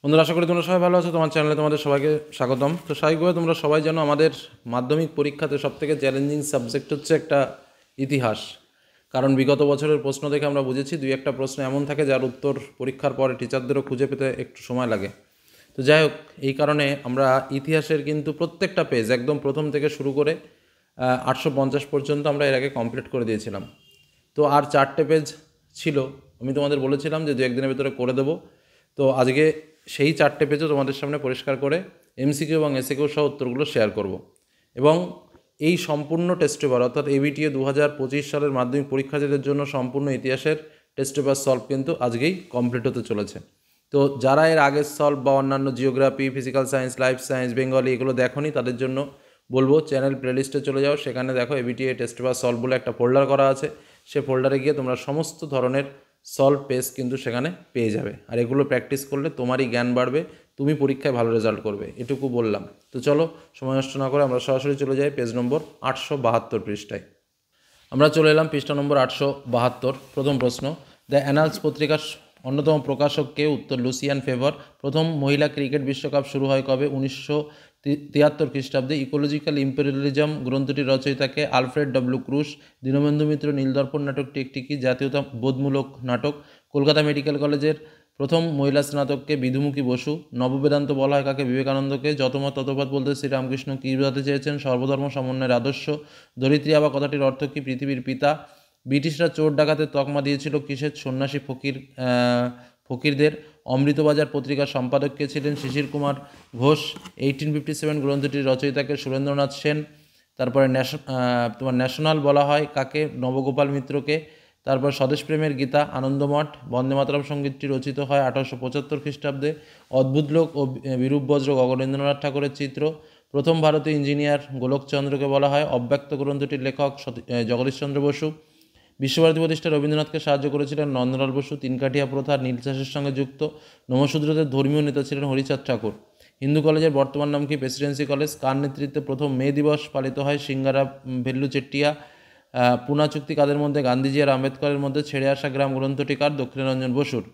বন্ধুরা, আশা করি তোমরা সবাই ভালো আছো। তোমার চ্যানেলে তোমাদের সবাইকে স্বাগতম। তো স্বাভাবিকভাবে তোমরা সবাই জানো আমাদের মাধ্যমিক পরীক্ষাতে সবথেকে চ্যালেঞ্জিং সাবজেক্ট হচ্ছে একটা ইতিহাস। কারণ বিগত বছরের প্রশ্ন দেখে আমরা বুঝেছি দুই একটা প্রশ্ন এমন থাকে যার উত্তর পরীক্ষার পরে টিচারদেরও খুঁজে পেতে একটু সময় লাগে। তো যাই হোক, এই কারণে আমরা ইতিহাসের কিন্তু প্রত্যেকটা পেজ একদম প্রথম থেকে শুরু করে 850 পর্যন্ত আমরা এর আগে কমপ্লিট করে দিয়েছিলাম। তো আর 4টে পেজ ছিল, আমি তোমাদের বলেছিলাম যে দু একদিনের ভেতরে করে দেবো। তো আজকে সেই 4টে পেজও তোমাদের সামনে পরিষ্কার করে এমসিকিউ এবং এসএকিউ সহ উত্তরগুলো শেয়ার করব। এবং এই সম্পূর্ণ টেস্ট পেপার অর্থাৎ এবিটিএ 2025 সালের মাধ্যমিক পরীক্ষার্থীদের জন্য সম্পূর্ণ ইতিহাসের টেস্ট পেপার সলভ কিন্তু আজকেই কমপ্লিট হতে চলেছে। তো যারা এর আগের সলভ বা অন্যান্য geography, physical science, life science, Bengali এগুলো দেখোনি তাদের জন্য বলবো চ্যানেল প্লেলিস্টে চলে যাও। সেখানে দেখো এবিটিএ টেস্ট পেপার সলভ বলে একটা ফোল্ডার করা আছে। সে ফোল্ডারে গিয়ে তোমরা সমস্ত ধরনের সলভ পেজ কিন্তু সেখানে পেয়ে যাবে। আর এগুলো প্র্যাকটিস করলে তোমারই জ্ঞান বাড়বে, তুমি পরীক্ষায় ভালো রেজাল্ট করবে, এটুকু বললাম। তো চলো সময় নষ্ট না করে আমরা সরাসরি চলে যাই পেজ নম্বর 872 পৃষ্ঠায়। আমরা চলে এলাম পৃষ্ঠা নম্বর 872। প্রথম প্রশ্ন, দ্য অ্যানালস পত্রিকার অন্যতম প্রকাশক কে? উত্তর লুসিয়ান ফেভার। প্রথম মহিলা ক্রিকেট বিশ্বকাপ শুরু হয় কবে? 1973 খ্রিস্টাব্দে। ইকোলজিক্যাল ইম্পেরিয়ালিজম গ্রন্থটির রচয়িতাকে? আলফ্রেড ডব্লিউ ক্রুশ। দীনবন্ধু মিত্র নীলদর্পণ নাটকটি একটি কি জাতীয়তা বোধমূলক নাটক? কলকাতা মেডিকেল কলেজের প্রথম মহিলা স্নাতককে? বিধুমুখী বসু। নববেদান্ত বলা হয় কাকে? বিবেকানন্দকে। যতমত ততপাত বলতে শ্রীরামকৃষ্ণ কী বোঝাতে চেয়েছেন? সর্বধর্ম সমন্বয়ের আদর্শ। ধরিত্রী আবা কথাটির অর্থ কী? পৃথিবীর পিতা। ব্রিটিশরা চোর ডাকাতের তকমা দিয়েছিল কিসের? সন্ন্যাসী ফকিরদের। অমৃতবাজার পত্রিকার সম্পাদক কে ছিলেন? শিশির কুমার ঘোষ। 1857 গ্রন্থটির রচয়িতাকে? সুরেন্দ্রনাথ সেন। তারপরে তোমার ন্যাশনাল বলা হয় কাকে? নবগোপাল মিত্রকে। তারপর স্বদেশপ্রেমের গীতা আনন্দমঠ। বন্দে মাতরম সঙ্গীতটি রচিত হয় 1875 খ্রিস্টাব্দে। অদ্ভুত লোক ও বিরূপ বজ্র গগনেন্দ্রনাথ ঠাকুরের চিত্র। প্রথম ভারতীয় ইঞ্জিনিয়ার গোলকচন্দ্রকে বলা হয়। অব্যক্ত গ্রন্থটির লেখক জগদীশচন্দ্র বসু। বিশ্বভারতী প্রতিষ্ঠায় রবীন্দ্রনাথকে সাহায্য করেছিলেন নন্দলাল বসু। তিনকাঠিয়া প্রথা নীল চাষের সঙ্গে যুক্ত। নমশূদ্রদের ধর্মীয় নেতা ছিলেন হরিচাঁদ ঠাকুর। হিন্দু কলেজের বর্তমান নাম কি? Presidency college. কার নেতৃত্বে প্রথম মে দিবস পালিত হয়? সিঙ্গারা ভেল্লু চেট্টিয়া। পুনা চুক্তি কাদের মধ্যে? গান্ধীজি আর আম্বেদকরের মধ্যে। ছেড়ে আসা গ্রাম গ্রন্থটি কার? দক্ষিণারঞ্জন বসুর।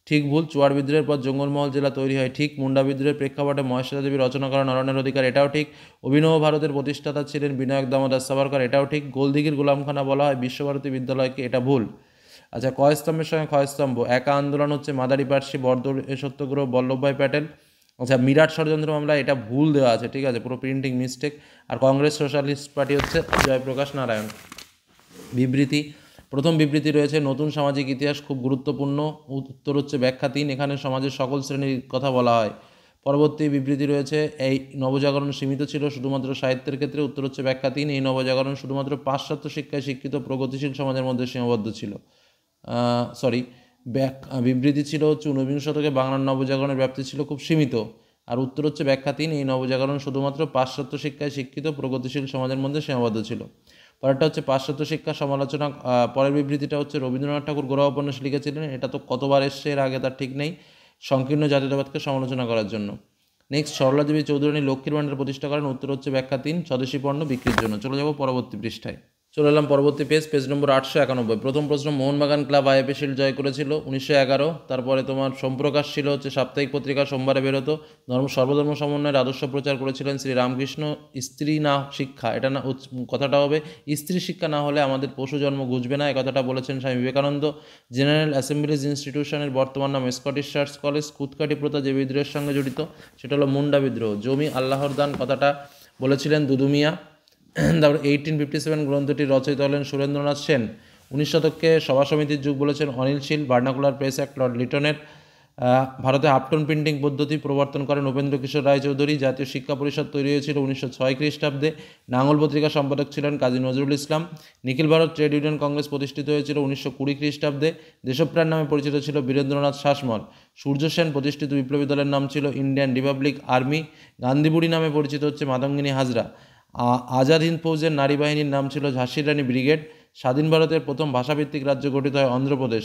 ঠিক ভুল। চুয়ার বিদ্রোহের পর জঙ্গলমহল জেলা তৈরি হয়। ঠিক। মুন্ডা বিদ্রোহের প্রেক্ষাপটে মহেশ্বেতা দেবী রচনা করা নরনের অধিকার, এটাও ঠিক। অভিনব ভারতের প্রতিষ্ঠাতা ছিলেন বিনায়ক দামোদর সাভারকর, এটাও ঠিক। গোলদিঘির গোলামখানা বলা হয় বিশ্বভারতী বিদ্যালয়কে, এটা ভুল। আচ্ছা, কয়স্তম্ভের সঙ্গে ক্ষয়স্তম্ভ? একা আন্দোলন হচ্ছে মাদারি পার্সি, বরদৌল এ সত্যগ্রহ বল্লভভাই প্যাটেল। আচ্ছা, মিরাট ষড়যন্ত্র মামলা, এটা ভুল দেওয়া আছে, ঠিক আছে, পুরো প্রিন্টিং মিস্টেক। আর কংগ্রেস সোশ্যালিস্ট পার্টি হচ্ছে জয়প্রকাশ নারায়ণ। বিবৃতি, প্রথম বিবৃতি রয়েছে নতুন সামাজিক ইতিহাস খুব গুরুত্বপূর্ণ। উত্তর হচ্ছে ব্যাখ্যা 3, এখানে সমাজের সকল শ্রেণীর কথা বলা হয়। পরবর্তী বিবৃতি রয়েছে এই নবজাগরণ সীমিত ছিল শুধুমাত্র সাহিত্যের ক্ষেত্রে। উত্তর হচ্ছে ব্যাখ্যা 3, এই নবজাগরণ শুধুমাত্র পাশ্চাত্য শিক্ষায় শিক্ষিত প্রগতিশীল সমাজের মধ্যে সীমাবদ্ধ ছিল। বিবৃতি ছিল হচ্ছে 19 শতকে বাংলার নবজাগরণের ব্যাপ্তি ছিল খুব সীমিত। আর উত্তর হচ্ছে ব্যাখ্যা 3, এই নবজাগরণ শুধুমাত্র পাশ্চাত্য শিক্ষায় শিক্ষিত প্রগতিশীল সমাজের মধ্যে সীমাবদ্ধ ছিল। পরেরটা হচ্ছে পাশ্চাত্য শিক্ষা সমালোচনা। পরের বিবৃতিটা হচ্ছে রবীন্দ্রনাথ ঠাকুর গোরা উপন্যাস লিখেছিলেন, এটা তো কতবার এসছে এর আগে তার ঠিক নেই, সংকীর্ণ জাতীয়তাবাদকে সমালোচনা করার জন্য। নেক্সট, সরলা দেবী চৌধুরানী লক্ষ্মীর ভাণ্ডার প্রতিষ্ঠা করেন। উত্তর হচ্ছে ব্যাখ্যা 3, স্বদেশী পণ্য বিক্রির জন্য। চলে যাব পরবর্তী পৃষ্ঠায়। চলে এলাম পরবর্তী পেজ নম্বর 891। প্রথম প্রশ্ন, মোহনবাগান ক্লাব আইএফএ শিল্ড জয় করেছিল 1911। তারপরে তোমার সোমপ্রকাশ ছিল হচ্ছে সাপ্তাহিক পত্রিকা, সোমবারে বেরোতো। সর্বধর্ম সমন্বয়ের আদর্শ প্রচার করেছিলেন শ্রীরামকৃষ্ণ। স্ত্রী না শিক্ষা, এটা না কথাটা হবে স্ত্রী শিক্ষা না হলে আমাদের পশু জন্ম ঘুচবে না, এ কথাটা বলেছেন স্বামী বিবেকানন্দ। জেনারেল অ্যাসেম্বলিজ ইনস্টিটিউশনের বর্তমান নাম স্কটিশ চার্চ কলেজ। কুতকাটি প্রথা যে বিদ্রোহের সঙ্গে জড়িত সেটা হলো মুন্ডা বিদ্রোহ। জমি আল্লাহর দান কথাটা বলেছিলেন দুদুমিয়া। তারপর 1857 গ্রন্থটির রচয়িতা হলেন সুরেন্দ্রনাথ সেন। 19 শতককে সভা সমিতির যুগ বলেছেন Anil Seal. Vernacular press act lord লিটনের। ভারতে হাফটন প্রিন্টিং পদ্ধতি প্রবর্তন করেন উপেন্দ্র কিশোর রায়চৌধুরী। জাতীয় শিক্ষা পরিষদ তৈরি হয়েছিল 1906 খ্রিস্টাব্দে। নাঙ্গল পত্রিকার সম্পাদক ছিলেন কাজী নজরুল ইসলাম। নিখিল ভারত ট্রেড ইউনিয়ন কংগ্রেস প্রতিষ্ঠিত হয়েছিল 1920 খ্রিস্টাব্দে। দেশপ্রাণ নামে পরিচিত ছিল বীরেন্দ্রনাথ শাসমল। সূর্য সেন প্রতিষ্ঠিত বিপ্লবী দলের নাম ছিল ইন্ডিয়ান রিপাবলিক আর্মি। গান্ধীবুড়ি নামে পরিচিত হচ্ছে মাতঙ্গিনী হাজরা। আজাদ হিন্দ ফৌজের নারী বাহিনীর নাম ছিল ঝাঁসির রানী ব্রিগেড। স্বাধীন ভারতের প্রথম ভাষাভিত্তিক রাজ্য গঠিত হয় অন্ধ্রপ্রদেশ।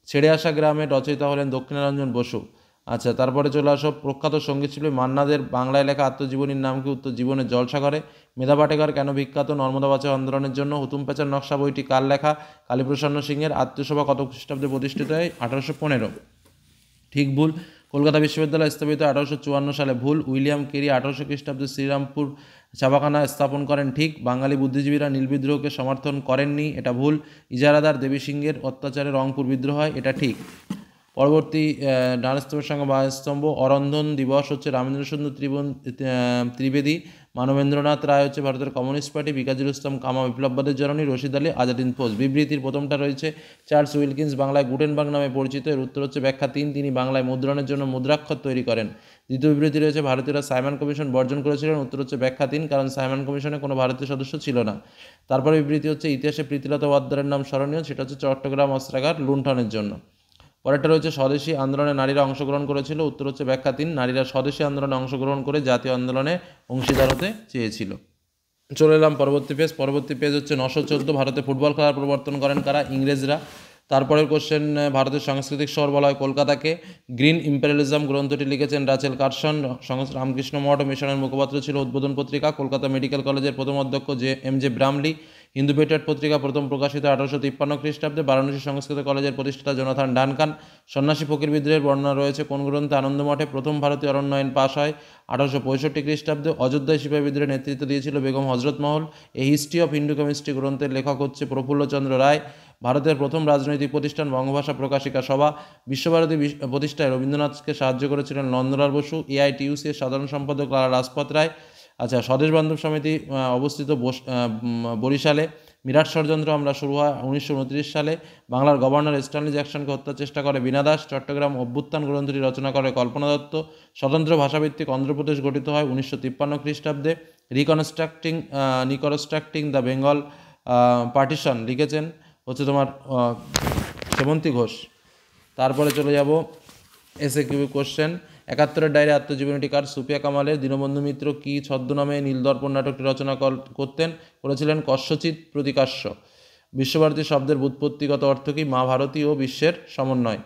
ছেড়ে আসা গ্রামের রচয়িতা হলেন দক্ষিণারঞ্জন বসু। আচ্ছা, তারপরে চলে আসো প্রখ্যাত সঙ্গীতশিল্পী মান্নাদের বাংলায় লেখা আত্মজীবনীর নাম কি? উত্তর জীবনের জলসাগরে। মেধা পাটেকর কেন বিখ্যাত? নর্মদা বাঁচাও আন্দোলনের জন্য। হুতুম প্যাচার নকশা বইটি কার লেখা? কালীপ্রসন্ন সিংয়ের। আত্মীয়সভা কত খ্রিস্টাব্দে প্রতিষ্ঠিত হয়? 1815। ঠিক ভুল। কলকাতা বিশ্ববিদ্যালয় স্থাপিত 1854 সালে, ভুল। উইলিয়াম কেরি 1800 খ্রিস্টাব্দে শ্রীরামপুর ছাপাখানা স্থাপন করেন, ঠিক। বাঙালি বুদ্ধিজীবীরা নীল বিদ্রোহকে সমর্থন করেননি, এটা ভুল। ইজারাদার দেবী সিংহের অত্যাচারে রংপুর বিদ্রোহ হয়, এটা ঠিক। পরবর্তী ডান স্তম্ভের সঙ্গে বাম স্তম্ভ। অরন্ধন দিবস হচ্ছে রামেন্দ্র সুন্দর ত্রিবেদী, মানবেন্দ্রনাথ রায় হচ্ছে ভারতের কমিউনিস্ট পার্টি, বিকাজুল ইসলাম কামা বিপ্লববাদের জননী, রশিদ আলী আজাদিন ফৌজ। বিবৃতির প্রথমটা রয়েছে চার্লস উইলকিন্স বাংলায় গুটেনবার্গ নামে পরিচিত, এর উত্তর হচ্ছে ব্যাখ্যা 3, তিনি বাংলায় মুদ্রণের জন্য মুদ্রাক্ষর তৈরি করেন। দ্বিতীয় বিবৃতি রয়েছে ভারতীয়রা সাইমন কমিশন বর্জন করেছিলেন, উত্তর হচ্ছে ব্যাখ্যা 3, কারণ সাইমন কমিশনে কোনো ভারতীয় সদস্য ছিল না। তারপরে বিবৃতি হচ্ছে ইতিহাসে প্রীতিলতা ওয়াদ্দেদারের নাম স্মরণীয়, সেটা হচ্ছে চট্টগ্রাম অস্ত্রাগার লুণ্ঠনের জন্য। পরেরটা রয়েছে স্বদেশী আন্দোলনে নারীরা অংশগ্রহণ করেছিল, উত্তর হচ্ছে ব্যাখ্যা 3, নারীরা স্বদেশী আন্দোলনে অংশগ্রহণ করে জাতীয় আন্দোলনে অংশীদার হতে চেয়েছিল। চলে এলাম পরবর্তী পেজ। পরবর্তী পেজ হচ্ছে 914, ভারতে ফুটবল খেলার প্রবর্তন করেন কারা? ইংরেজরা। তারপরের কোশ্চেন, ভারতের সাংস্কৃতিক শহর বলা হয় কলকাতাকে। গ্রিন ইম্পেরিয়ালিজম গ্রন্থটি লিখেছেন রাচেল কার্সন, রামকৃষ্ণ মঠ ও মিশনের মুখপাত্র ছিল উদ্বোধন পত্রিকা। কলকাতা মেডিকেল কলেজের প্রথম অধ্যক্ষ M J Bramley. Hindu Patriot পত্রিকা প্রথম প্রকাশিত 1853 খ্রিস্টাব্দে। বারাণসী সংস্কৃত কলেজের প্রতিষ্ঠাতা জোনাথন ডানকান। সন্ন্যাসী ফকির বিদ্রোহের বর্ণনা রয়েছে কোন গ্রন্থে? আনন্দমঠে। প্রথম ভারতীয় অরণ্য আইন পাশ হয় 1865 খ্রিস্টাব্দে। অযোধ্যায় সিপাহী বিদ্রোহের নেতৃত্ব দিয়েছিল বেগম হজরত মহল। এই হিস্ট্রি অফ হিন্দু কেমিস্ট্রি গ্রন্থের লেখক হচ্ছে প্রফুল্লচন্দ্র রায়। ভারতের প্রথম রাজনৈতিক প্রতিষ্ঠান বঙ্গভাষা প্রকাশিকা সভা। বিশ্বভারতী প্রতিষ্ঠায় রবীন্দ্রনাথকে সাহায্য করেছিলেন নন্দলাল বসু। এআইটিইউসি এর সাধারণ সম্পাদক লালা লাজপত রায়। আচ্ছা, স্বদেশ বান্ধব সমিতি অবস্থিত বরিশালে। মিরাট ষড়যন্ত্র আমরা শুরু হয় 1929 সালে। বাংলার গভর্নর স্ট্যানলি জ্যাকসনকে হত্যার চেষ্টা করে বীণা দাস। চট্টগ্রাম অভ্যুত্থান গ্রন্থটি রচনা করে কল্পনা দত্ত। স্বতন্ত্র ভাষাভিত্তিক অন্ধ্রপ্রদেশ গঠিত হয় 1953 খ্রিস্টাব্দে। রিকনস্ট্রাক্টিং দ্য বেঙ্গল পার্টিশন লিখেছেন হচ্ছে তোমার সেবন্তী ঘোষ। তারপরে চলে যাব এসএকিউ কোশ্চেন। 71-এর ডায়েরি আত্মজীবনীটি কার? সুফিয়া কামালের। দীনবন্ধু মিত্র কি ছদ্মনামে নীলদর্পণ নাটকটি রচনা করেছিলেন? কস্যচিৎ প্রতিকাশ্য। বিশ্বভারতী শব্দের ব্যুৎপত্তিগত অর্থ কি? মা ভারতী ও বিশ্বের সমন্বয়।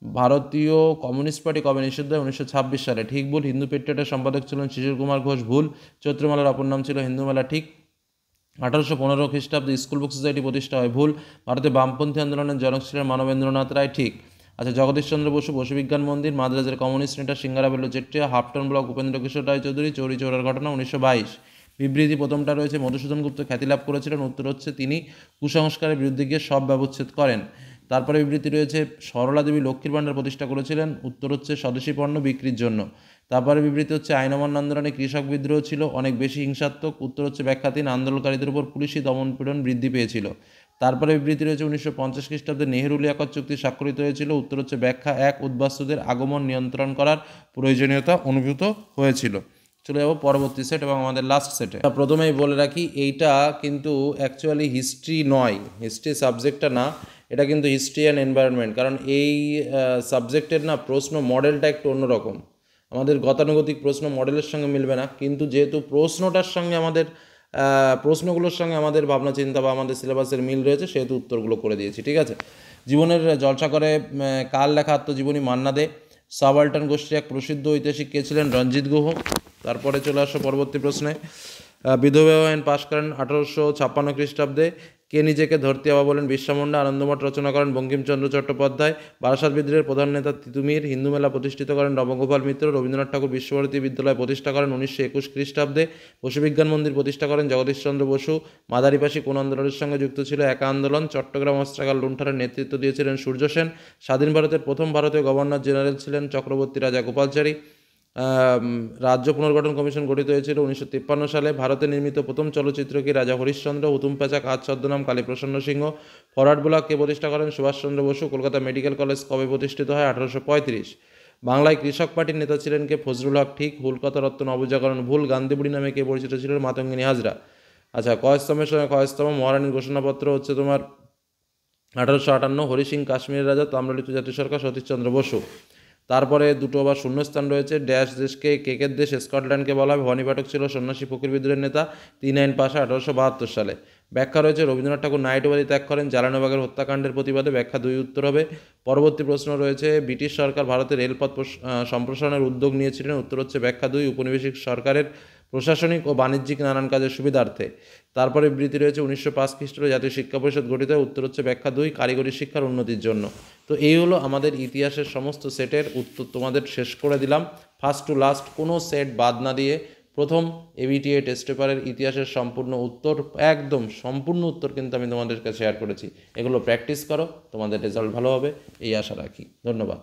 ভারতীয় কমিউনিস্ট পার্টি কবে নিষিদ্ধ হয়? 1926 সালে। ঠিক ভুল। হিন্দু পেট্রিয়টের সম্পাদক ছিলেন শিশির কুমার ঘোষ, ভুল। চৈত্রমেলার অপর নাম ছিল হিন্দুমেলা, ঠিক। 1815 খ্রিস্টাব্দে স্কুল বুক সোসাইটি প্রতিষ্ঠা হয়, ভুল। ভারতে বামপন্থী আন্দোলনের জনক ছিলেন মানবেন্দ্রনাথ রায়, ঠিক। আচ্ছা, জগদীশচন্দ্র বসু বসুবিজ্ঞান মন্দির। মাদ্রাজের কমিউনিস্ট নেতা সিঙ্গারাবেল্লু চেট্টিয়া। হাফটন ব্লক উপেন্দ্র কিশোর রায়চৌধুরী। চৌরি চৌরার ঘটনা 1922। বিবৃতি প্রথমটা রয়েছে মধুসূদন গুপ্ত খ্যাতিলাভ করেছিলেন, উত্তর হচ্ছে তিনি কুসংস্কারের বিরুদ্ধে গিয়ে সব ব্যবচ্ছেদ করেন। তারপরে বিবৃতি রয়েছে সরলা দেবী লক্ষ্মীর ভাণ্ডার প্রতিষ্ঠা করেছিলেন, উত্তর হচ্ছে স্বদেশী পণ্য বিক্রির জন্য। তারপরে বিবৃতি হচ্ছে আইন অমান্য আন্দোলনে কৃষক বিদ্রোহ ছিল অনেক বেশি হিংসাত্মক, উত্তর হচ্ছে ব্যাখ্যা 3, আন্দোলনকারীদের উপর পুলিশি দমনপীড়ন বৃদ্ধি পেয়েছিল। তারপরে বিবৃতি রয়েছে 1950 খ্রিস্টাব্দে নেহেরু লিয়াকত চুক্তি স্বাক্ষরিত হয়েছিল, উত্তর হচ্ছে ব্যাখ্যা 1, উদ্বাস্তুদের আগমন নিয়ন্ত্রণ করার প্রয়োজনীয়তা অনুভূত হয়েছিল। চলে যাবো পরবর্তী সেট এবং আমাদের লাস্ট সেটে। প্রথমেই বলে রাখি এইটা কিন্তু অ্যাকচুয়ালি হিস্ট্রি নয়, হিস্ট্রি সাবজেক্টটা না, এটা কিন্তু হিস্ট্রি অ্যান্ড এনভায়রনমেন্ট। কারণ এই সাবজেক্টের না প্রশ্ন মডেলটা একটু অন্যরকম, আমাদের গতানুগতিক প্রশ্ন মডেলের সঙ্গে মিলবে না, কিন্তু যেহেতু প্রশ্নটার সঙ্গে আমাদের প্রশ্নগুলোর সঙ্গে আমাদের ভাবনা চিন্তা বা আমাদের সিলেবাসের মিল রয়েছে, সেহেতু উত্তরগুলো করে দিয়েছি, ঠিক আছে। জীবনের জলসা করে কার লেখা আত্মজীবনী? মান্না দে। সাবাল্টান গোষ্ঠীর এক প্রসিদ্ধ ঐতিহাসিক কে ছিলেন? রঞ্জিত গুহ। তারপরে চলে আসো পরবর্তী প্রশ্নে। বিধবা আইন পাশ করেন 1856 খ্রিস্টাব্দে। কে নিজেকে ধরতি বাবা বলেন? বিরসা মুন্ডা। আনন্দমঠ রচনা করেন বঙ্কিমচন্দ্র চট্টোপাধ্যায়। বারাসাত বিদ্রোহের প্রধান নেতা তিতুমির। হিন্দু মেলা প্রতিষ্ঠিত করেন নবগোপাল মিত্র। রবীন্দ্রনাথ ঠাকুর বিশ্বভারতী বিদ্যালয় প্রতিষ্ঠা করেন 1921 খ্রিস্টাব্দে। বসুবিজ্ঞান মন্দির প্রতিষ্ঠা করেন জগদীশচন্দ্র বসু। মাদারিপাশি কোন আন্দোলনের সঙ্গে যুক্ত ছিল? একা আন্দোলন। চট্টগ্রাম অস্ত্রাগার লুণ্ঠনের নেতৃত্ব দিয়েছিলেন সূর্য সেন। স্বাধীন ভারতের প্রথম ভারতীয় গভর্নর জেনারেল ছিলেন চক্রবর্তী রাজা গোপালচারী। রাজ্য পুনর্গঠন কমিশন গঠিত হয়েছিল 1953 সালে। ভারতে নির্মিত প্রথম চলচ্চিত্র কি? রাজা হরিশ্চন্দ্র। হুতুম প্যাঁচা কাজ ছদ্মনাম কালীপ্রসন্ন সিংহ। ফরওয়ার্ড ব্লক কে প্রতিষ্ঠা করেন? সুভাষচন্দ্র বসু। কলকাতা মেডিকেল কলেজ কবে প্রতিষ্ঠিত হয়? 1835। বাংলায় কৃষক পার্টির নেতা ছিলেন কে? ফজলুল হক, ঠিক। হুলকথা রত্ন নবজাগরণ, ভুল। গান্ধীবুড়ি নামে কে পরিচিত ছিলেন? মাতঙ্গিনী হাজরা। আচ্ছা, কয়স্তম্ভের সঙ্গে কয়স্তম্ভ? মহারানীর ঘোষণাপত্র হচ্ছে তোমার 1858। হরি সিং কাশ্মীরের রাজা। তাম্রলিপ্ত জাতীয় সরকার সতীশচন্দ্র বসু। তারপরে দুটো আবার শূন্যস্থান রয়েছে। ড্যাশ দেশকে কেকের দেশ স্কটল্যান্ডকে বলা হয়? ভবানী পাঠক ছিল সন্ন্যাসী ফকির বিদ্রোহের নেতা। 3 আইন পাশে 1872 সালে। ব্যাখ্যা রয়েছে রবীন্দ্রনাথ ঠাকুর নাইট উপাধি ত্যাগ করেন জালানবাগের হত্যাকাণ্ডের প্রতিবাদে। ব্যাখ্যা 2 উত্তর হবে। পরবর্তী প্রশ্ন রয়েছে ব্রিটিশ সরকার ভারতের রেলপথ সম্প্রসারণের উদ্যোগ নিয়েছিলেন, উত্তর হচ্ছে ব্যাখ্যা 2, উপনিবেশিক সরকারের প্রশাসনিক ও বাণিজ্যিক নানান কাজের সুবিধার্থে। তারপরে বিবৃতি রয়েছে 1905 খ্রিস্টাব্দে জাতীয় শিক্ষা পরিষদ গঠিত হয়। উত্তর হচ্ছে ব্যাখ্যা 2, কারিগরি শিক্ষার উন্নতির জন্য। তো এই হলো আমাদের ইতিহাসের সমস্ত সেটের উত্তর তোমাদের শেষ করে দিলাম, ফার্স্ট টু লাস্ট কোনো সেট বাদ না দিয়ে। প্রথম এবিটিএ টেস্ট পেপারের ইতিহাসের সম্পূর্ণ উত্তর, একদম সম্পূর্ণ উত্তর কিন্তু আমি তোমাদেরকে শেয়ার করেছি। এগুলো প্র্যাকটিস করো, তোমাদের রেজাল্ট ভালো হবে এই আশা রাখি। ধন্যবাদ।